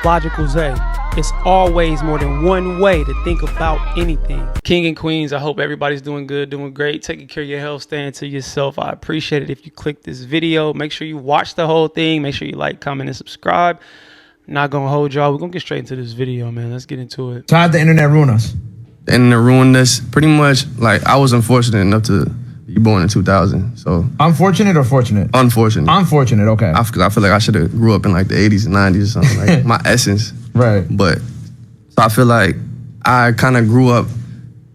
Logical Zay. It's always more than one way to think about anything. King and queens, I hope everybody's doing good, doing great, taking care of your health, staying to yourself. I appreciate it if you click this video. Make sure you watch the whole thing. Make sure you like, comment, and subscribe. I'm not going to hold y'all. We're going to get straight into this video, man. Let's get into it. So how'd the internet ruin us? The internet ruined us. Pretty much, like, I was unfortunate enough to be born in 2000, so. Unfortunate or fortunate? Unfortunate. Unfortunate, okay. I feel like I should have grew up in like the 80s and 90s or something, like my essence. Right. But, so I feel like I kind of grew up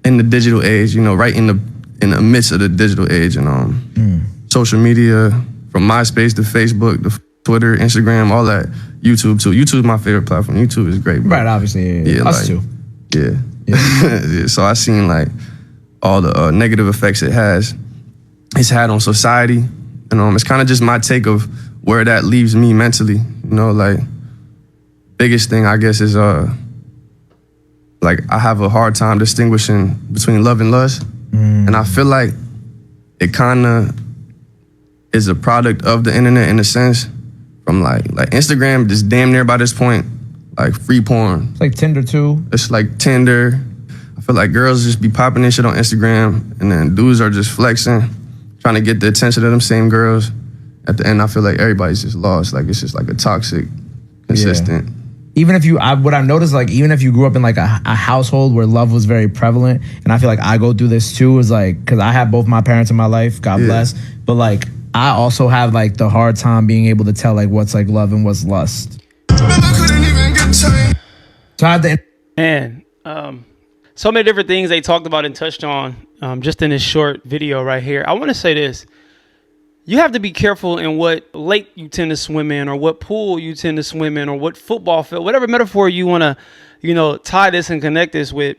in the digital age, you know, right in the midst of the digital age, and social media, from MySpace to Facebook to Twitter, Instagram, all that. YouTube too. YouTube is my favorite platform. YouTube is great, bro. Right, obviously, yeah. Us like, too. Yeah. Yeah. So I seen like all the negative effects it's had on society, and it's kind of just my take of where that leaves me mentally. You know, like biggest thing I guess is like I have a hard time distinguishing between love and lust, and I feel like it kind of is a product of the internet in a sense. From like Instagram, just damn near by this point, like free porn. It's like Tinder too. It's like Tinder. I feel like girls just be popping this shit on Instagram, and then dudes are just flexing, trying to get the attention of them same girls. At the end, I feel like everybody's just lost. Like it's just like a toxic, consistent. Yeah. Even if what I've noticed, like even if you grew up in like a household where love was very prevalent, and I feel like I go through this too, is like, because I have both my parents in my life, God bless, but like I also have like the hard time being able to tell like what's like love and what's lust. And so many different things they talked about and touched on just in this short video right here. I want to say this. You have to be careful in what lake you tend to swim in, or what pool you tend to swim in, or what football field, whatever metaphor you want to, tie this and connect this with.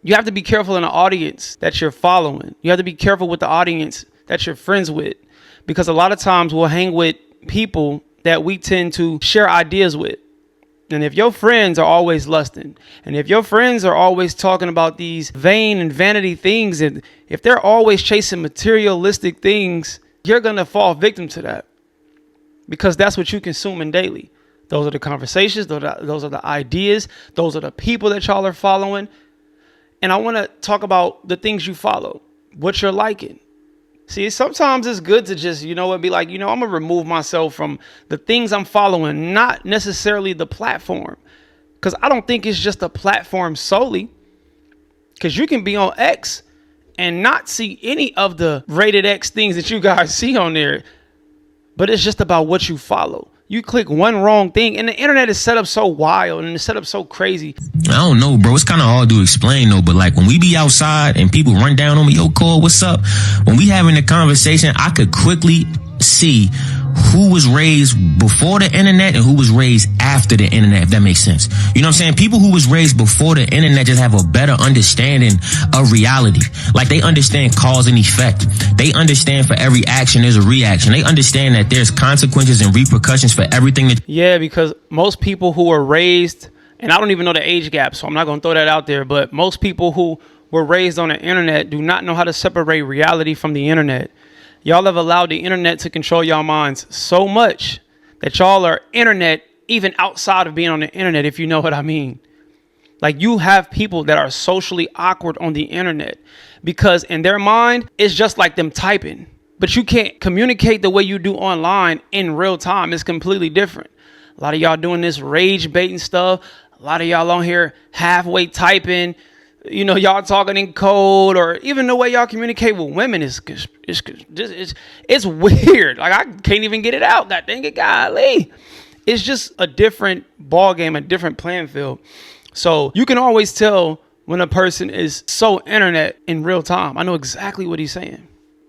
You have to be careful in the audience that you're following. You have to be careful with the audience that you're friends with, because a lot of times we'll hang with people that we tend to share ideas with. And if your friends are always lusting, and if your friends are always talking about these vain and vanity things, and if they're always chasing materialistic things, you're going to fall victim to that, because that's what you consuming daily. Those are the conversations, those are the ideas, those are the people that y'all are following. And I want to talk about the things you follow, what you're liking. See, sometimes it's good to just, be like, I'm going to remove myself from the things I'm following, not necessarily the platform. Because I don't think it's just a platform solely. Because you can be on X and not see any of the rated X things that you guys see on there. But it's just about what you follow. You click one wrong thing, and the internet is set up so wild and it's set up so crazy. I don't know, bro. It's kind of hard to explain, though. But like when we be outside and people run down on me, yo, Cole, what's up? When we having a conversation, I could quickly see who was raised before the internet and who was raised after the internet, if that makes sense. You know what I'm saying? People who was raised before the internet just have a better understanding of reality. Like they understand cause and effect. They understand for every action there's a reaction. They understand that there's consequences and repercussions for everything that. Yeah, because most people who were raised, and I don't even know the age gap, so I'm not going to throw that out there, but most people who were raised on the internet do not know how to separate reality from the internet. Y'all have allowed the internet to control y'all minds so much that y'all are internet even outside of being on the internet, if you know what I mean. Like you have people that are socially awkward on the internet because in their mind, it's just like them typing. But you can't communicate the way you do online in real time. It's completely different. A lot of y'all doing this rage baiting stuff. A lot of y'all on here halfway typing. Y'all talking in code, or even the way y'all communicate with women is it's weird. Like I can't even get it out. God dang it, golly. It's just a different ball game, a different playing field. So you can always tell when a person is so internet in real time. I know exactly what he's saying.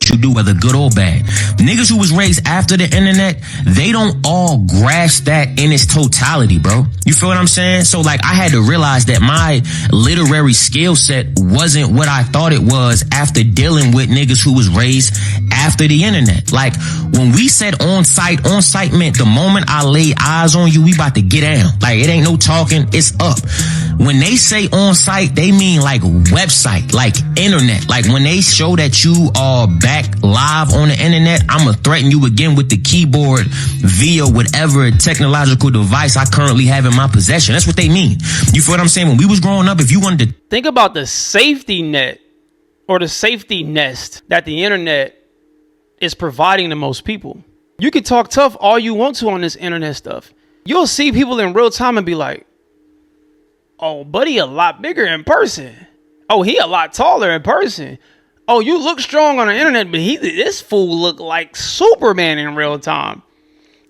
You do, whether good or bad. Niggas who was raised after the internet, they don't all grasp that in its totality, bro. You feel what I'm saying? So like I had to realize that my literary skill set wasn't what I thought it was after dealing with niggas who was raised after the internet. Like when we said on site meant the moment I lay eyes on you, we about to get down. Like it ain't no talking, it's up. when they say on site, they mean like website, like internet. Like when they show that you are back live on the internet, I'm gonna threaten you again with the keyboard via whatever technological device I currently have in my possession. That's what they mean. You feel what I'm saying? When we was growing up, if you wanted to think about the safety net or the safety nest that the internet is providing to most people. You can talk tough all you want to on this internet stuff. You'll see people in real time and be like, oh, buddy, a lot bigger in person. Oh, he a lot taller in person. Oh, you look strong on the internet, but this fool look like Superman in real time.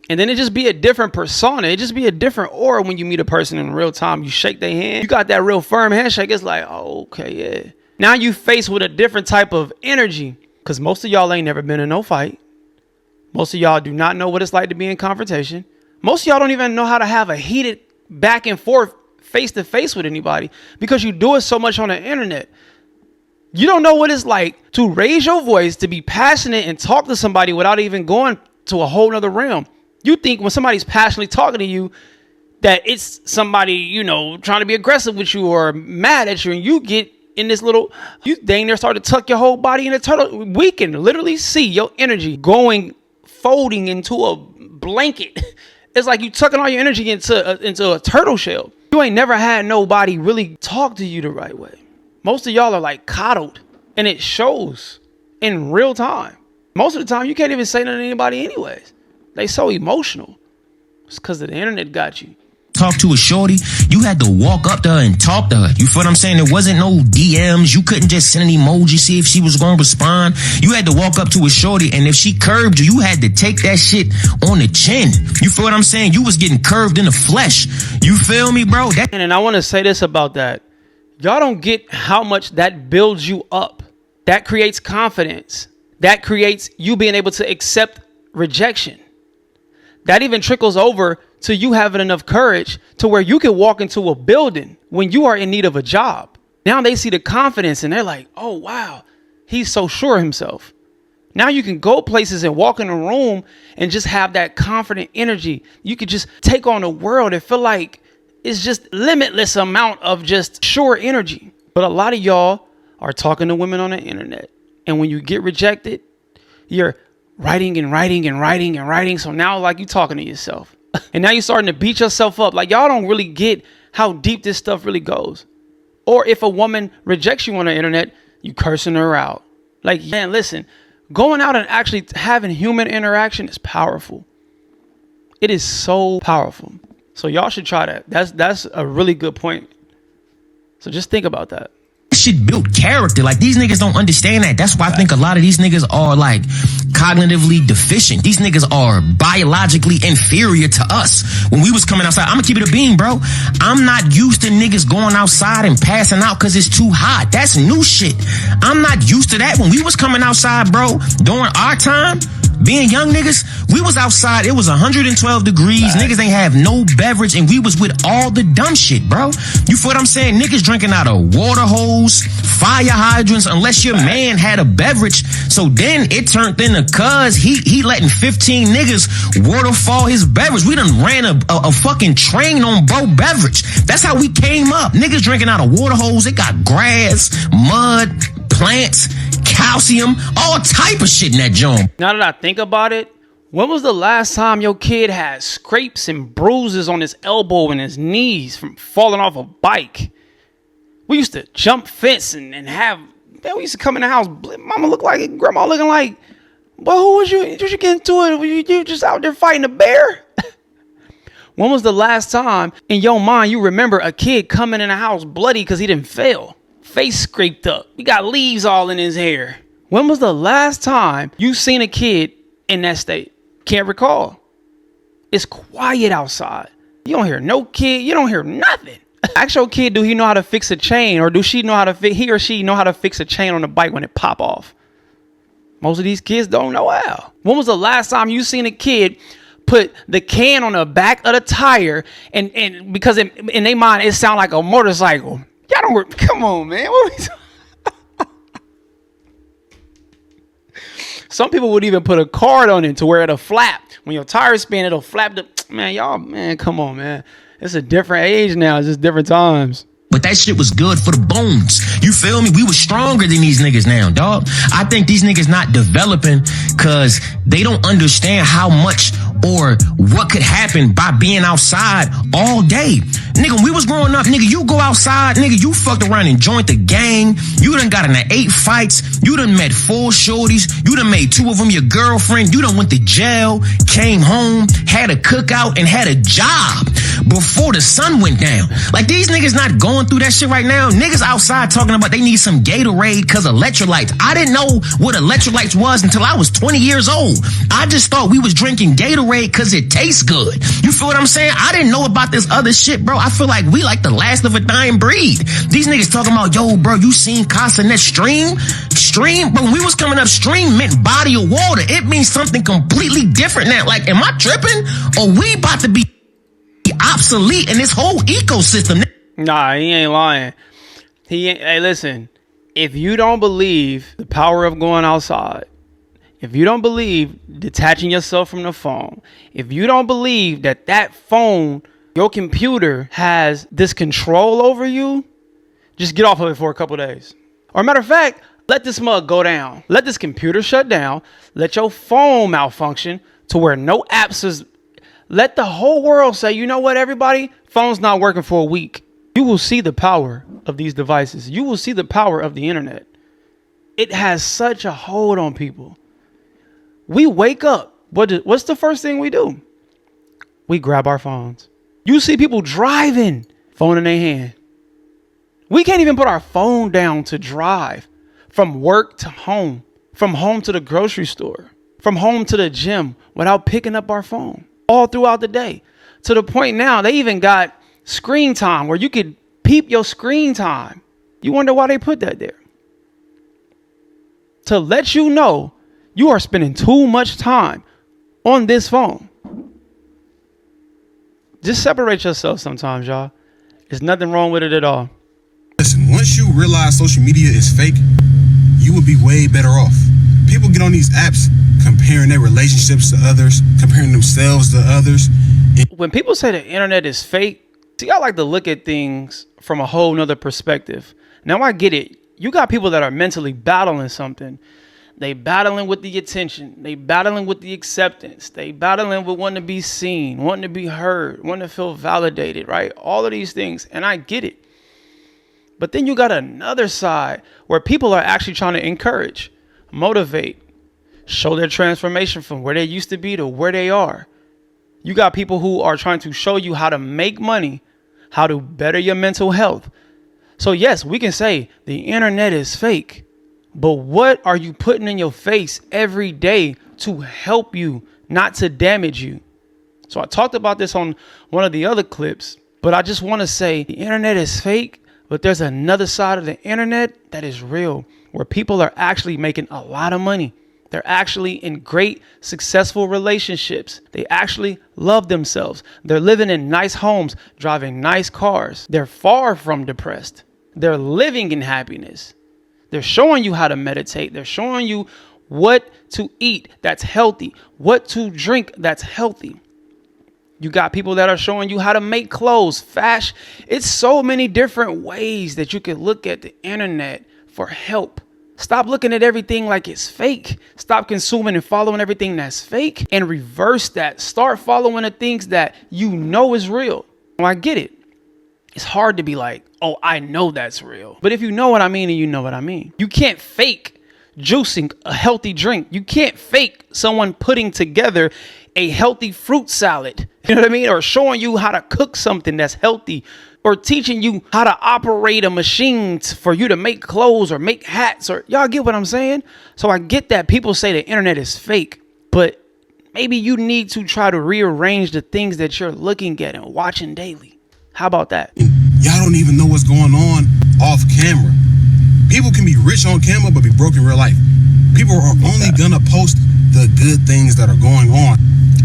And then it just be a different persona. It just be a different aura when you meet a person in real time. You shake their hand. You got that real firm handshake. It's like, oh, okay, yeah. Now you faced with a different type of energy, because most of y'all ain't never been in no fight. Most of y'all do not know what it's like to be in confrontation. Most of y'all don't even know how to have a heated back and forth face to face with anybody, because you do it so much on the internet. You don't know what it's like to raise your voice, to be passionate and talk to somebody without even going to a whole nother realm. You think when somebody's passionately talking to you that it's somebody, you know, trying to be aggressive with you or mad at you, and you get in this little, you dang near start to tuck your whole body in a turtle. We can literally see your energy going, folding into a blanket. It's like you tucking all your energy into a turtle shell. You ain't never had nobody really talk to you the right way. Most of y'all are like coddled, and it shows in real time. Most of the time, you can't even say nothing to anybody anyways. They so emotional. It's because the internet got you. talk to a shorty, you had to walk up to her and talk to her. You feel what I'm saying? There wasn't no DMs. You couldn't just send an emoji, see if she was going to respond. You had to walk up to a shorty, and if she curved you, you had to take that shit on the chin. You feel what I'm saying? You was getting curved in the flesh. You feel me, bro? And I want to say this about that. Y'all don't get how much that builds you up. That creates confidence. That creates you being able to accept rejection. That even trickles over to you having enough courage to where you can walk into a building when you are in need of a job. Now they see the confidence and they're like, oh, wow, he's so sure of himself. Now you can go places and walk in a room and just have that confident energy. You could just take on the world and feel like it's just limitless amount of just sure energy. But a lot of y'all are talking to women on the internet. And when you get rejected, you're writing and writing and writing and writing. So now like you talking to yourself. And now you're starting to beat yourself up. Like y'all don't really get how deep this stuff really goes. Or if a woman rejects you on the internet, you cursing her out. Like, man, listen, going out and actually having human interaction is powerful. It is so powerful. So y'all should try that. That's a really good point. So just think about that. Shit built character. Like, these niggas don't understand that. That's why I think a lot of these niggas are like cognitively deficient. These niggas are biologically inferior to us. When we was coming outside, I'm gonna keep it a bean, bro. I'm not used to niggas going outside and passing out because it's too hot. That's new shit. I'm not used to that. When we was coming outside, bro, during our time, being young niggas, we was outside. It was 112 degrees. Right. Niggas ain't have no beverage, and we was with all the dumb shit, bro. You feel what I'm saying? Niggas drinking out of water hose, fire hydrants, unless your man had a beverage. So then it turned into cuz he letting 15 niggas waterfall his beverage. We done ran a fucking train on bro beverage. That's how we came up. Niggas drinking out of water hose. It got grass, mud, plants, calcium, all type of shit in that joint. Now that I think about it, when was the last time your kid had scrapes and bruises on his elbow and his knees from falling off a bike? We used to jump fence and have, man, we used to come in the house, mama look like, grandma looking like, well, who was you? Did you get into it? You just out there fighting a bear? When was the last time in your mind you remember a kid coming in the house bloody because he didn't fail? Face scraped up. He got leaves all in his hair. When was the last time you seen a kid in that state? Can't recall. It's quiet outside. You don't hear no kid. You don't hear nothing. Ask your kid, do he know how to fix a chain, or do she know how to he or she know how to fix a chain on the bike when it pop off? Most of these kids don't know how. When was the last time you seen a kid put the can on the back of the tire and because in their mind it sound like a motorcycle? Y'all don't work. Come on, man. Some people would even put a card on it to where it'll flap. When your tires spin, it'll flap. Man, y'all, man, come on, man. It's a different age now. It's just different times. but that shit was good for the bones. You feel me? We was stronger than these niggas now, dog. I think these niggas not developing cause they don't understand how much or what could happen by being outside all day. Nigga, when we was growing up, nigga, you go outside, nigga, you fucked around and joined the gang. You done got into 8 fights. You done met 4 shorties. You done made 2 of them your girlfriend. You done went to jail, came home, had a cookout, and had a job before the sun went down. Like, these niggas not going through that shit right now. Niggas outside talking about they need some Gatorade cause electrolytes. I didn't know what electrolytes was until I was 20 years old. I just thought we was drinking Gatorade cause it tastes good. You feel what I'm saying? I didn't know about this other shit, bro. I feel like we like the last of a dying breed. These niggas talking about, yo, bro, you seen Castanet Stream? Stream? But when we was coming up, stream meant body of water. It means something completely different now. Like, am I tripping? Or we about to be obsolete in this whole ecosystem? Nah, he ain't lying. Hey, listen, if you don't believe the power of going outside, if you don't believe detaching yourself from the phone, if you don't believe that phone, your computer has this control over you, just get off of it for a couple days. Or matter of fact, let this mug go down. Let this computer shut down. Let your phone malfunction to where no apps is. Let the whole world say, you know what, everybody? Phone's not working for a week. You will see the power of these devices. You will see the power of the internet. It has such a hold on people. We wake up. What's the first thing we do? We grab our phones. You see people driving, phone in their hand. We can't even put our phone down to drive from work to home, from home to the grocery store, from home to the gym without picking up our phone all throughout the day. To the point now, they even got screen time where you could peep your screen time. You wonder why they put that there? To let you know you are spending too much time on this phone. Just separate yourself sometimes, y'all. There's nothing wrong with it at all. Listen, once you realize social media is fake, you would be way better off. People get on these apps comparing their relationships to others, comparing themselves to others. When people say the internet is fake, see, I like to look at things from a whole nother perspective. Now I get it. You got people that are mentally battling something. They battling with the attention. They battling with the acceptance. They battling with wanting to be seen, wanting to be heard, wanting to feel validated, right? All of these things. And I get it. But then you got another side where people are actually trying to encourage, motivate, show their transformation from where they used to be to where they are. You got people who are trying to show you how to make money, how to better your mental health. So yes, we can say the internet is fake. But what are you putting in your face every day to help you, not to damage you? So I talked about this on one of the other clips, but I just want to say the internet is fake, but there's another side of the internet that is real, where people are actually making a lot of money. They're actually in great, successful relationships. They actually love themselves. They're living in nice homes, driving nice cars. They're far from depressed. They're living in happiness. They're showing you how to meditate. They're showing you what to eat that's healthy, what to drink that's healthy. You got people that are showing you how to make clothes, fashion. It's so many different ways that you can look at the internet for help. Stop looking at everything like it's fake. Stop consuming and following everything that's fake and reverse that. Start following the things that you know is real. Well, I get it. It's hard to be like, oh, I know that's real. But if you know what I mean, and you know what I mean, you can't fake juicing a healthy drink. You can't fake someone putting together a healthy fruit salad. You know what I mean? Or showing you how to cook something that's healthy, or teaching you how to operate a machine for you to make clothes or make hats, or y'all get what I'm saying? So I get that people say the internet is fake, but maybe you need to try to rearrange the things that you're looking at and watching daily. How about that? Y'all don't even know what's going on off camera. People can be rich on camera, but be broke in real life. People are only gonna post the good things that are going on.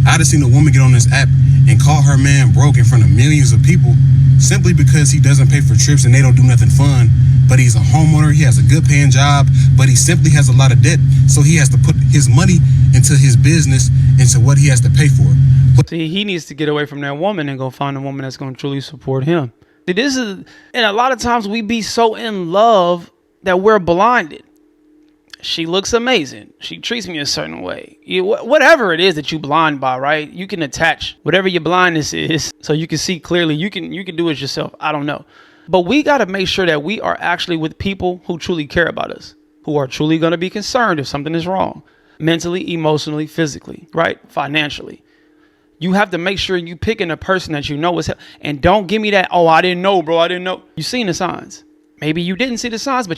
I just seen a woman get on this app and call her man broke in front of millions of people simply because he doesn't pay for trips and they don't do nothing fun. But he's a homeowner, he has a good paying job, but he simply has a lot of debt. So he has to put his money into his business, into what he has to pay for. See, he needs to get away from that woman and go find a woman that's going to truly support him. This is, and a lot of times we be so in love that we're blinded. She looks amazing. She treats me a certain way. Whatever it is that you blind by, right? You can attach whatever your blindness is so you can see clearly. You can do it yourself. I don't know. But we got to make sure that we are actually with people who truly care about us, who are truly going to be concerned if something is wrong, mentally, emotionally, physically, right? Financially. You have to make sure you picking a person that you know is, and don't give me that, oh, I didn't know, bro. I didn't know. You seen the signs. Maybe you didn't see the signs,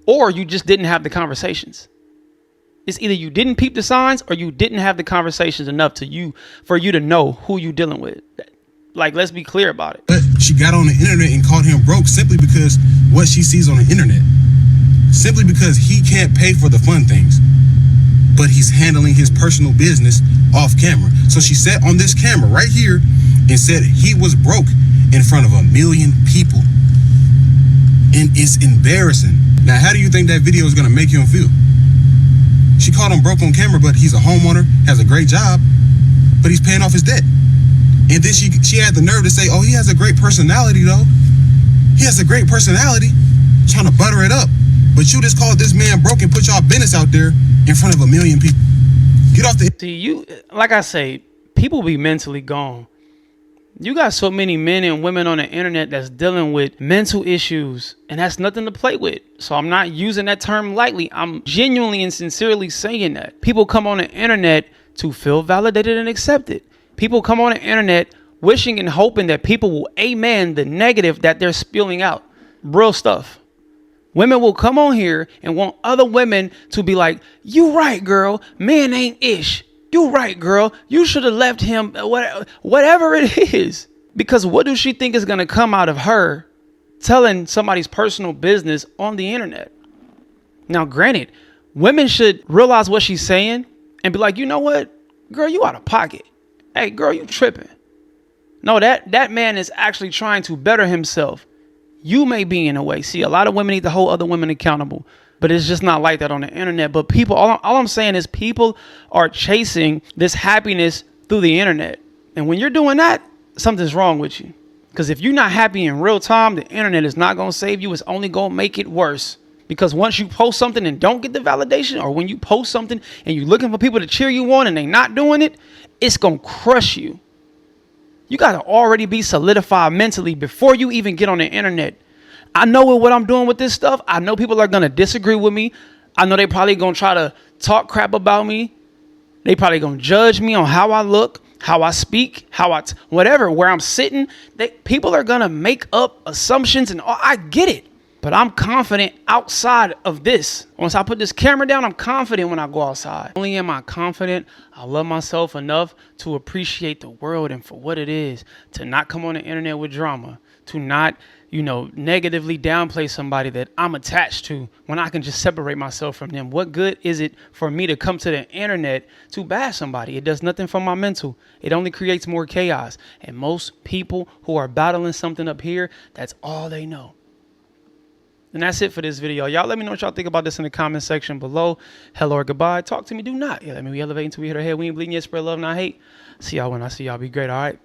or you just didn't have the conversations. It's either you didn't peep the signs or you didn't have the conversations enough for you to know who you dealing with. Like, let's be clear about it. But she got on the internet and called him broke simply because what she sees on the internet. Simply because he can't pay for the fun things. But he's handling his personal business off camera. So she sat on this camera right here and said he was broke in front of 1 million people. And it's embarrassing. Now, how do you think that video is going to make him feel? She called him broke on camera, but he's a homeowner, has a great job, but he's paying off his debt. And then she had the nerve to say, oh, he has a great personality, though. He has a great personality, trying to butter it up. But you just called this man broke and put y'all business out there in front of 1 million people. Get off the... See, like I say, people be mentally gone. You got so many men and women on the internet that's dealing with mental issues, and that's nothing to play with. So I'm not using that term lightly. I'm genuinely and sincerely saying that. People come on the internet to feel validated and accepted. People come on the internet wishing and hoping that people will amen the negative that they're spilling out. Real stuff. Women will come on here and want other women to be like, you right, girl. Man ain't ish. You right, girl. You should have left him, whatever it is. Because what does she think is going to come out of her telling somebody's personal business on the internet? Now, granted, women should realize what she's saying and be like, you know what? Girl, you out of pocket. Hey, girl, you tripping. No, that man is actually trying to better himself. You may be in a way. See, a lot of women need to hold other women accountable, but it's just not like that on the internet. But people, all I'm saying is people are chasing this happiness through the internet. And when you're doing that, something's wrong with you. Because if you're not happy in real time, the internet is not going to save you. It's only going to make it worse. Because once you post something and don't get the validation, or when you post something and you're looking for people to cheer you on and they not doing it, it's going to crush you. You got to already be solidified mentally before you even get on the internet. I know what I'm doing with this stuff. I know people are going to disagree with me. I know they probably going to try to talk crap about me. They probably going to judge me on how I look, how I speak, whatever, where I'm sitting. People are going to make up assumptions, and I get it. But I'm confident outside of this. Once I put this camera down, I'm confident when I go outside. Not only am I confident, I love myself enough to appreciate the world and for what it is, to not come on the internet with drama, to not, negatively downplay somebody that I'm attached to when I can just separate myself from them. What good is it for me to come to the internet to bash somebody? It does nothing for my mental. It only creates more chaos. And most people who are battling something up here, that's all they know. And that's it for this video. Y'all let me know what y'all think about this in the comment section below. Hello or goodbye. Talk to me. Do not. Yeah, let me elevate until we hit our head. We ain't bleeding yet. Spread love, not hate. See y'all when I see y'all. Be great. All right.